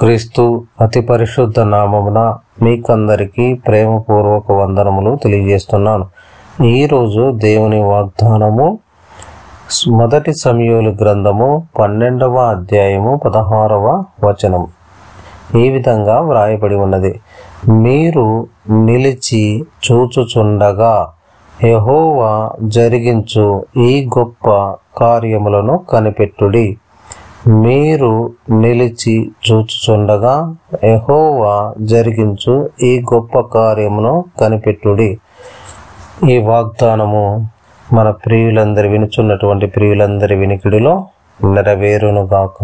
క్రీస్తు అతి పరిశుద్ధ నామమున మీకందరికీ ప్రేమపూర్వక వందనములు తెలియజేస్తున్నాను. ఈరోజు దేవుని వాగ్దానము మొదటి సమూయేలు గ్రంథము 12వ అధ్యాయము 16వ వచనం ఈ విధంగా వ్రాయబడి ఉన్నది. మీరు నిలిచి చూచుచుండగా యెహోవా జరిగించు ఈ గొప్ప కార్యములను కనిపెట్టుడి. మీరు నిలిచి చూచుచుండగా యెహోవా జరిగించు ఈ గొప్ప కార్యమును కనిపెట్టుడి. ఈ వాగ్దానము మన ప్రియులందరి వినుచున్నటువంటి ప్రియులందరి వినికిడిలో నెరవేరును గాక.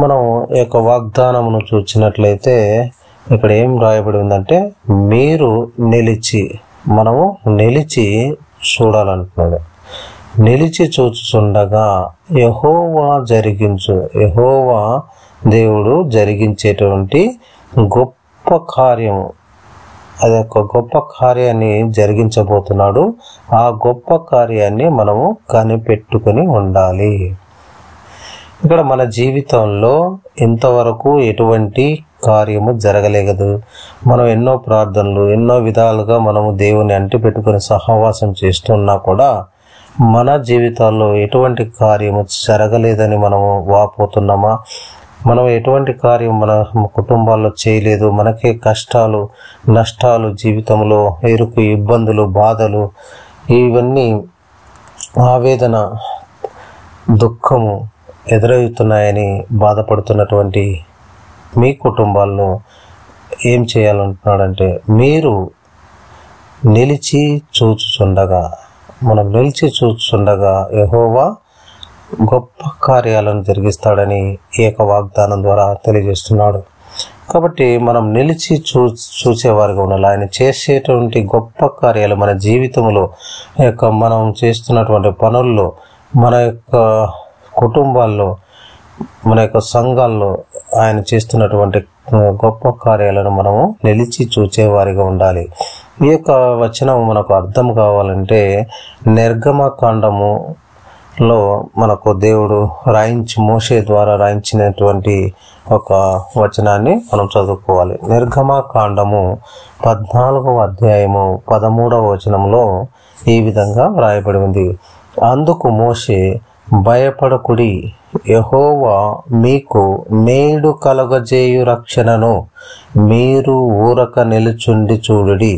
మనం ఈ యొక్క వాగ్దానమును చూచినట్లయితే ఇక్కడ ఏం రాయబడి ఉందంటే, మీరు నిలిచి, మనము నిలిచి చూడాలంటున్నాడు. నిలిచి చూచుచుండగా యెహోవా జరిగించు, యెహోవా దేవుడు జరిగించేటువంటి గొప్ప కార్యము, అది ఒక గొప్ప కార్యాన్ని జరిగించబోతున్నాడు. ఆ గొప్ప కార్యాన్ని మనము కనిపెట్టుకుని ఉండాలి. ఇక్కడ మన జీవితంలో ఇంతవరకు ఎటువంటి కార్యము జరగలేదు. మనం ఎన్నో ప్రార్థనలు, ఎన్నో విధాలుగా మనము దేవుని అంటి పెట్టుకుని సహవాసం చేస్తున్నా కూడా మన జీవితాల్లో ఎటువంటి కార్యము జరగలేదని మనము వాపోతున్నామా? మనం ఎటువంటి కార్యం మన కుటుంబాల్లో చేయలేదు, మనకే కష్టాలు, నష్టాలు, జీవితంలో ఇరుకు, ఇబ్బందులు, బాధలు, ఇవన్నీ ఆవేదన, దుఃఖము ఎదురవుతున్నాయని బాధపడుతున్నటువంటి మీ కుటుంబాల్లో ఏం చేయాలంటున్నాడంటే, మీరు నిలిచి చూచుచుండగా, మనం నిలిచి చూచుచుండగా యెహోవా గొప్ప కార్యాలను జరిగిస్తాడని ఈ యొక్క వాగ్దానం ద్వారా తెలియజేస్తున్నాడు. కాబట్టి మనం నిలిచి చూసేవారుగా ఉండాలి. ఆయన చేసేటువంటి గొప్ప కార్యాలు మన జీవితంలో, మనం చేస్తున్నటువంటి పనుల్లో, మన యొక్క కుటుంబాల్లో, మన యొక్క సంఘాల్లో ఆయన చేస్తున్నటువంటి గొప్ప కార్యాలను మనము నిలిచి చూచేవారిగా ఉండాలి. ఈ యొక్క వచనం మనకు అర్థం కావాలంటే నిర్గమకాండములో మనకు దేవుడు మోషే ద్వారా రాయించినటువంటి ఒక వచనాన్ని మనం చదువుకోవాలి. నిర్గమకాండము 14వ అధ్యాయము 13వ వచనంలో ఈ విధంగా వ్రాయబడి ఉంది. అందుకు మోషే, భయపడకుడి, యెహోవా మీకు నేడు కలుగజేయు రక్షణను మీరు ఊరక నిలుచుండి చూడుడి.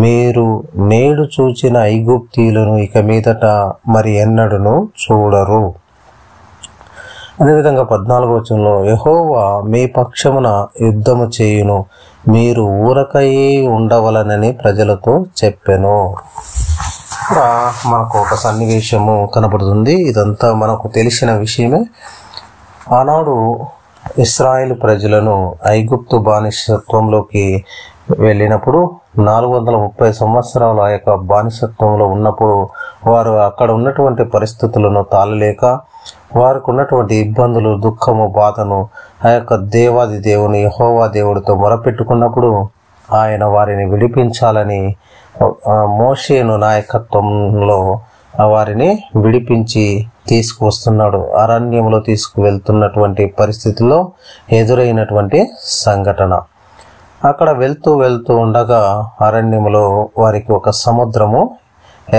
మీరు నేడు చూచిన ఐగుప్తీయులను ఇక మీదట మరి ఎన్నడూను చూడరు. అదేవిధంగా 14వ వచనంలో, యెహోవా మీ పక్షమున యుద్ధము చేయును, మీరు ఊరకయే ఉండవలనని ప్రజలతో చెప్పెను. ఇక్కడ మనకు ఒక సన్నివేశము కనబడుతుంది. ఇదంతా మనకు తెలిసిన విషయమే. ఆనాడు ఇశ్రాయేలు ప్రజలను ఐగుప్తు బానిసత్వంలోకి వెళ్ళినప్పుడు 430 సంవత్సరాలు ఆ యొక్క బానిసత్వంలో ఉన్నప్పుడు వారు అక్కడ ఉన్నటువంటి పరిస్థితులను తాళలేక, వారికి ఉన్నటువంటి ఇబ్బందులు, దుఃఖము, బాధను ఆ యొక్క దేవాది దేవుని యెహోవా దేవుడితో మొరపెట్టుకున్నప్పుడు ఆయన వారిని విడిపించాలని మోషేను నాయకత్వంలో వారిని విడిపించి తీసుకువస్తున్నాడు. అరణ్యంలో తీసుకువెళ్తున్నటువంటి పరిస్థితుల్లో ఎదురైనటువంటి సంఘటన. అక్కడ వెళ్తూ ఉండగా అరణ్యంలో వారికి ఒక సముద్రము,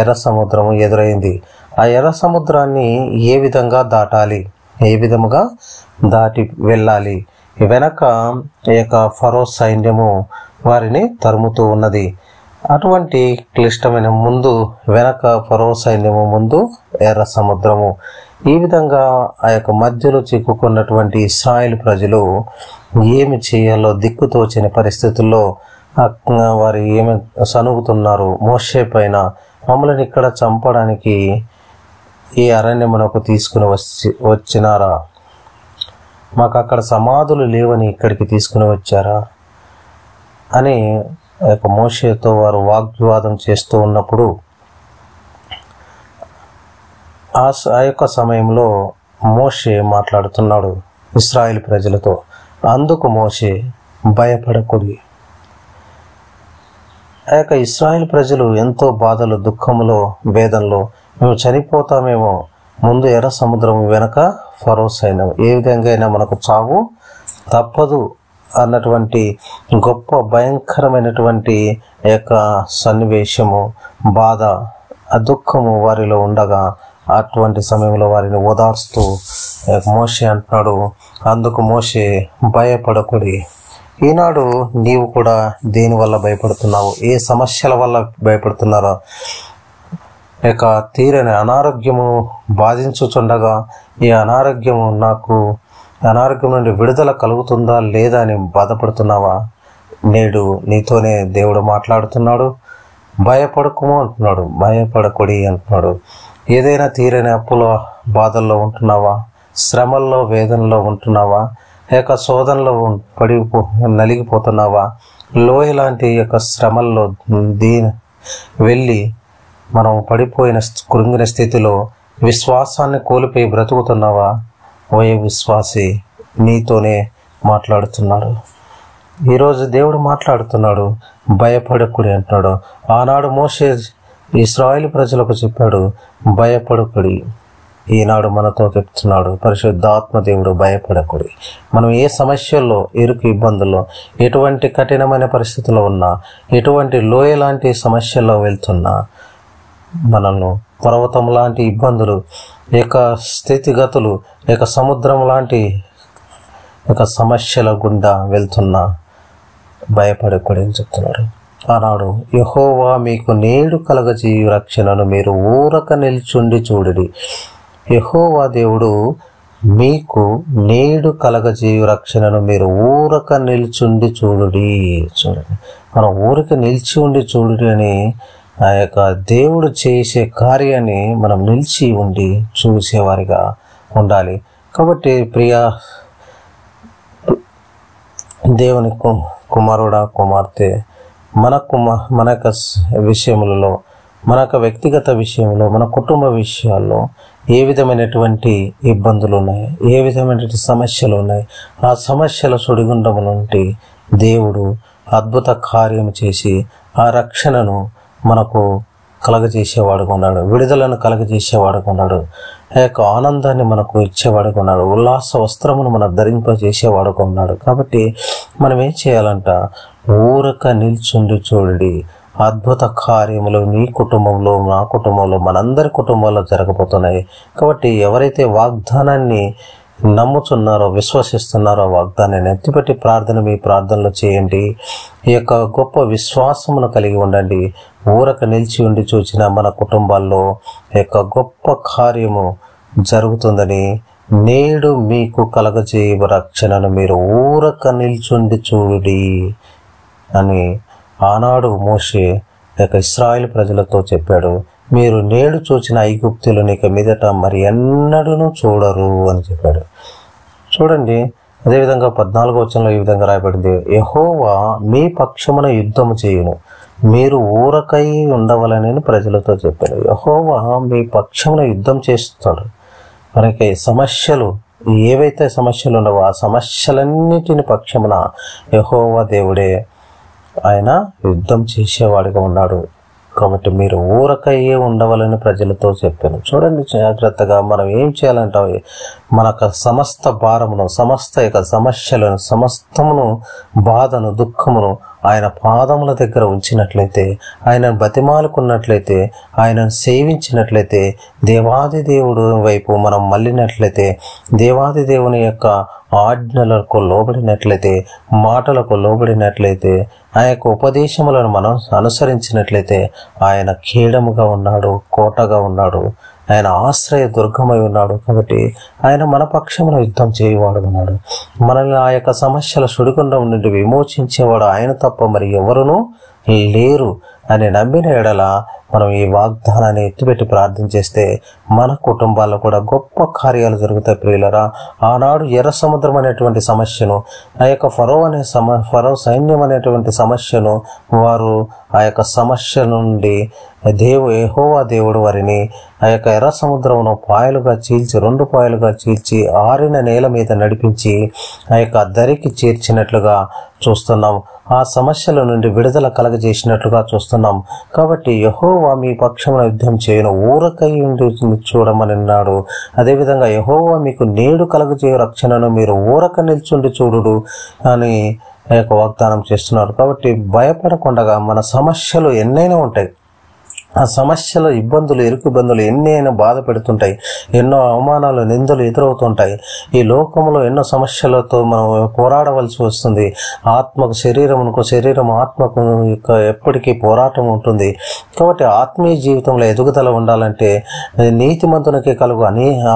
ఎర్ర సముద్రము ఎదురైంది. ఆ ఎర్ర సముద్రాన్ని ఏ విధంగా దాటాలి, ఏ విధముగా దాటి వెళ్ళాలి? వెనక ఈ యొక్క ఫరో సైన్యము వారిని తరుముతూ ఉన్నది. అటువంటి క్లిష్టమైన వెనక ఫరో సైన్యము, ముందు ఎర్ర సముద్రము. ఈ విధంగా ఆ యొక్క మధ్యలో చిక్కుకున్నటువంటి ఇశ్రాయేలు ప్రజలు ఏమి చేయాలో దిక్కుతోచని పరిస్థితుల్లో వారు ఏమి సనుగుతున్నారు మోషే పైన. మమ్మల్ని ఇక్కడ చంపడానికి ఈ అరణ్యమునకు తీసుకుని వచ్చినారా? మాకు అక్కడ సమాధులు లేవని ఇక్కడికి తీసుకుని వచ్చారా అని మోషేతో వారు వాగ్వివాదం చేస్తూ ఉన్నప్పుడు ఆ యొక్క సమయంలో మోషే మాట్లాడుతున్నాడు ఇశ్రాయేలు ప్రజలతో. అందుకు మోషే, భయపడకుడి. ఆ యొక్క ఇశ్రాయేలు ప్రజలు ఎంతో బాధలు, దుఃఖములో, వేదనలో, మేము చనిపోతామేమో, ముందు ఎర్ర సముద్రం, వెనక ఫరో సైన్యం. ఏ విధంగా అయినా మనకు చావు తప్పదు అన్నటువంటి గొప్ప భయంకరమైనటువంటి యొక్క సన్నివేశము, బాధ, దుఃఖము వారిలో ఉండగా అటువంటి సమయంలో వారిని ఓదార్స్తూ మోషే అంటున్నాడు, అందుకు మోషే భయపడకుడి. ఈనాడు నీవు కూడా దేని వల్ల భయపడుతున్నావు? ఏ సమస్యల వల్ల భయపడుతున్నారో? ఇక తీరని అనారోగ్యము బాధించుచుండగా ఈ అనారోగ్యం నుండి విడుదల కలుగుతుందా లేదా అని బాధపడుతున్నావా? నేడు నీతోనే దేవుడు మాట్లాడుతున్నాడు. భయపడకుము అంటున్నాడు, భయపడకుడి అంటున్నాడు. ఏదైనా తీరని అప్పుల బాధల్లో ఉంటున్నావా? శ్రమల్లో, వేదనలో ఉంటున్నావా? లేక శోధనలో నలిగిపోతున్నావా? లోయ లాంటి యొక్క శ్రమల్లో వెళ్ళి మనం పడిపోయిన కృంగిన స్థితిలో విశ్వాసాన్ని కోల్పోయి బ్రతుకుతున్నావా? ఓయే విశ్వాసి, నీతోనే మాట్లాడుతున్నాడు. ఈరోజు దేవుడు మాట్లాడుతున్నాడు, భయపడకుడి అంటున్నాడు. ఆనాడు మోషే ఇశ్రాయేలు ప్రజలకు చెప్పాడు, భయపడకుడి. ఈనాడు మనతో చెప్తున్నాడు పరిశుద్ధాత్మ దేవుడు, భయపడకుడి. మనం ఏ సమస్యల్లో, ఇరుకు ఇబ్బందుల్లో, ఎటువంటి కఠినమైన పరిస్థితుల్లో ఉన్నా, ఎటువంటి లోయ లాంటి సమస్యల్లో వెళ్తున్నా, మనల్ని పర్వతం లాంటి ఇబ్బందులు, స్థితిగతులు, సముద్రం లాంటి సమస్యల గుండా వెళ్తున్నా భయపడకూడదు అని చెప్తున్నాడు. ఆనాడు యెహోవా మీకు నేడు కలగజేయు రక్షణను మీరు ఊరక నిల్చుండి చూడుడి. యెహోవా దేవుడు మీకు నేడు కలగజేయు రక్షణను మీరు ఊరక నిల్చుండి చూడుడి. చూడండి, మనం ఊరక నిలిచి ఉండి చూడుడి అని ఆ యొక్క దేవుడు చేసే కార్యాన్ని మనం నిలిచి ఉండి చూసేవారిగా ఉండాలి. కాబట్టి ప్రియ దేవుని కుమారుడా, కుమార్తె, మన యొక్క విషయములలో, మన యొక్క వ్యక్తిగత విషయంలో, మన కుటుంబ విషయాల్లో ఏ విధమైనటువంటి ఇబ్బందులు ఉన్నాయి, ఏ విధమైనటువంటి సమస్యలు ఉన్నాయి, ఆ సమస్యల సుడిగుండము నుండి దేవుడు అద్భుత కార్యం చేసి ఆ రక్షణను మనకు కలగజేసేవాడుగా ఉన్నాడు, విడుదలను కలగజేసేవాడుగా ఉన్నాడు, ఆ యొక్క ఆనందాన్ని మనకు ఇచ్చేవాడుగా ఉన్నాడు, ఉల్లాస వస్త్రమును మనం ధరింపజేసేవాడుగా ఉన్నాడు. కాబట్టి మనం ఏం చేయాలంట? ఊరక నిల్చుండి చూడండి. అద్భుత కార్యములు నీ కుటుంబంలో, నా కుటుంబంలో, మనందరి కుటుంబాల్లో జరగబోతున్నాయి. కాబట్టి ఎవరైతే వాగ్దానాన్ని నమ్ముతున్నారో, విశ్వసిస్తున్నారో, వాగ్దానాన్ని ఎత్తిపెట్టి మీ ప్రార్థనలు చేయండి. ఈ యొక్క గొప్ప విశ్వాసమును కలిగి ఉండండి. ఊరక నిలిచి ఉండి చూచిన మన కుటుంబాల్లో యొక్క గొప్ప కార్యము జరుగుతుందని, నేడు మీకు కలగజేయ రక్షణను మీరు ఊరక నిల్చుండి చూడుడి అని ఆనాడు మోషే యొక్క ఇశ్రాయేలు ప్రజలతో చెప్పాడు. మీరు నేడు చూచిన ఐగుప్తులను ఇక మీదట మరి ఎన్నడూ చూడరు అని చెప్పాడు. చూడండి, అదేవిధంగా 14వ వచనంలో ఈ విధంగా రాయబడింది, యెహోవా మీ పక్షమున యుద్ధము చేయును, మీరు ఊరకై ఉండవలని ప్రజలతో చెప్పాడు. యెహోవా మీ పక్షమున యుద్ధం చేస్తాడు. మనకి సమస్యలు ఏవైతే సమస్యలు ఉన్నావో ఆ సమస్యలన్నిటిని పక్షమున యెహోవా దేవుడే ఆయన యుద్ధం చేసేవాడిగా ఉన్నాడు. కాబట్టి మీరు ఊరకయ్యే ఉండవాలని ప్రజలతో చెప్పాను. చూడండి జాగ్రత్తగా మనం ఏం చేయాలంటే, మన సమస్త భారమును, సమస్త సమస్యలను, సమస్తమును, బాధను, దుఃఖమును ఆయన పాదముల దగ్గర ఉంచినట్లయితే, ఆయనను బతిమాలుకున్నట్లయితే, ఆయనను సేవించినట్లయితే, దేవాది దేవుడు వైపు మనం మళ్ళినట్లయితే, దేవాది దేవుని యొక్క ఆజ్ఞలకు లోబడినట్లయితే, మాటలకు లోబడినట్లయితే, ఆ యొక్క ఉపదేశములను మనం అనుసరించినట్లయితే ఆయన కీడముగా ఉన్నాడు, కోటగా ఉన్నాడు, ఆయన ఆశ్రయ దుర్గమై ఉన్నాడు. కాబట్టి ఆయన మన పక్షమున యుద్ధం చేయవాడు ఉన్నాడు. మనల్ని ఆ యొక్క సమస్యల సుడిగుండం నుండి విమోచించేవాడు ఆయన తప్ప మరి ఎవరునూ లేరు అని నమ్మిన ఎడల మనం ఈ వాగ్దానాన్ని ఎత్తిపెట్టి ప్రార్థన చేస్తే మన కుటుంబాల్లో కూడా గొప్ప కార్యాలు జరుగుతాయి. ప్రియులరా, ఆనాడు ఎర్ర సముద్రం అనేటువంటి సమస్యను, ఆ యొక్క ఫరో సైన్యం అనేటువంటి సమస్యను వారు ఆ యొక్క సమస్య నుండి యెహోవా దేవుడు వారిని ఆ యొక్క ఎర్ర సముద్రమును పాయలుగా చీల్చి, 2 పాయలుగా చీల్చి, ఆరిన నేల మీద నడిపించి ఆ యొక్క దరికి చేర్చినట్లుగా చూస్తున్నాం. ఆ సమస్యల నుండి విడుదల కలగజేసినట్లుగా చూస్తున్నాం. కాబట్టి యెహోవా మీ పక్షమున యుద్ధం చేయను, ఊరకై ఉండి చూడమని అన్నాడు. అదేవిధంగా యెహోవా మీకు నేడు కలగజేయ రక్షణను మీరు ఊరక నిల్చుండి చూడుడు అని వాగ్దానం చేస్తున్నారు. కాబట్టి భయపడకుండా మన సమస్యలు ఎన్నైనా ఉంటాయి. ఆ సమస్యల ఇబ్బందులు, ఇరుకుబందులు ఎన్ని అయినా బాధ పెడుతుంటాయి. ఎన్నో అవమానాలు, నిందలు ఎదురవుతుంటాయి. ఈ లోకంలో ఎన్నో సమస్యలతో మనం పోరాడవలసి వస్తుంది. ఆత్మకు శరీరమునకు, శరీరం ఆత్మకు ఎప్పటికీ పోరాటం ఉంటుంది. కాబట్టి ఆత్మీయ జీవితంలో ఎదుగుదల ఉండాలంటే నీతిమంతునికి కలుగు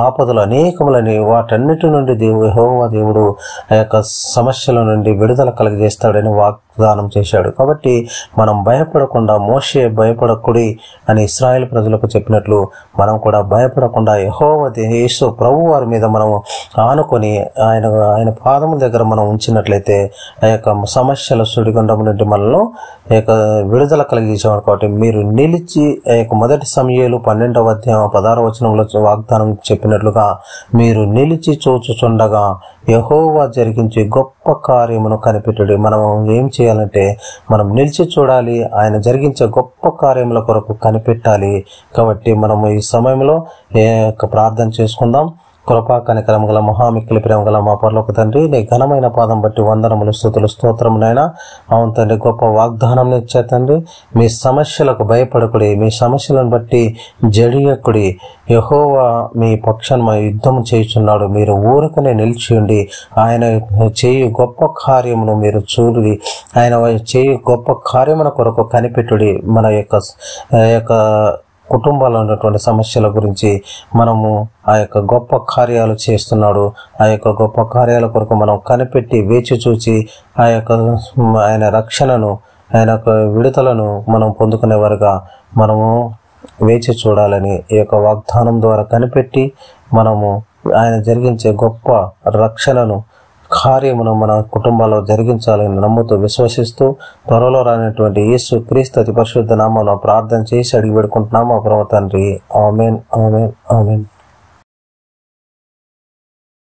ఆపదలు అనేకములని వాటన్నిటి నుండి యెహోవా దేవుడు ఆ యొక్క సమస్యల నుండి విడుదల కలుగజేస్తాడని వాగ్దానం చేశాడు. కాబట్టి మనం భయపడకుండా, మోషే భయపడకుడి అని ఇశ్రాయేల్ ప్రజలకు చెప్పినట్లు మనం కూడా భయపడకుండా యెహోవా యేసు ప్రభు వారి మీద మనం ఆనుకొని ఆయన పాదముల దగ్గర మనం ఉంచినట్లయితే ఆ యొక్క సమస్యల సుడిగుండం నుండి మనలో విడుదల కలిగించేవాడు. కాబట్టి మీరు నిలిచి ఆ యొక్క 1 సమూయేలు 12వ అధ్యాయం 16వ వచనంలో వాగ్దానం చెప్పినట్లుగా మీరు నిలిచి చూచుచుండగా యెహోవా జరిగించే గొప్ప కార్యమును కనిపెట్టుడి. మనం ఏం చేయాలంటే మనం నిలిచి చూడాలి, ఆయన జరిగించే గొప్ప కార్యముల కొరకు కనిపెట్టాలి. కాబట్టి మనము ఈ సమయంలో ప్రార్థన చేసుకుందాం. కృపా కనికరం గల మహామిక్కిలి ప్రేమ గల మా పరలోక తండ్రి, నీ ఘనమైన పాదం బట్టి వందనములు, స్తుతులు, స్తోత్రమునైనా. అవును తండ్రి, గొప్ప వాగ్దానం ఇచ్చే తండ్రి, మీ సమస్యలకు భయపడకుడి, మీ సమస్యలను బట్టి జడియకుడి. యెహోవా మీ పక్షాన యుద్ధం చేయుచున్నాడు, మీరు ఊరకనే నిలిచియుండి ఆయన చేయు గొప్ప కార్యమును మీరు చూడుడి. ఆయన చేయు గొప్ప కార్యమున కొరకు కనిపెట్టుడి. మన యొక్క కుటుంబాల్లో ఉన్నటువంటి సమస్యల గురించి మనము ఆ యొక్క గొప్ప కార్యాలు చేస్తున్నాడు. ఆ యొక్క గొప్ప కార్యాల కొరకు మనం కనిపెట్టి వేచి చూచి ఆయన రక్షణను, ఆయన యొక్క విడుదలను మనం పొందుకునేవారుగా మనము వేచి చూడాలని ఈ యొక్క వాగ్దానం ద్వారా కనిపెట్టి మనము ఆయన జరిగించే గొప్ప రక్షణను, కార్యమును మన కుటుంబాల్లో జరిగించాలని నమ్ముతూ, విశ్వసిస్తూ త్వరలో రానటువంటి యేసు క్రీస్తు అతి పరిశుద్ధ నామములో ప్రార్థన చేసి అడిగి పెడుకుంటున్నాము పరమ తండ్రి. ఆమేన్, ఆమేన్, ఆమేన్.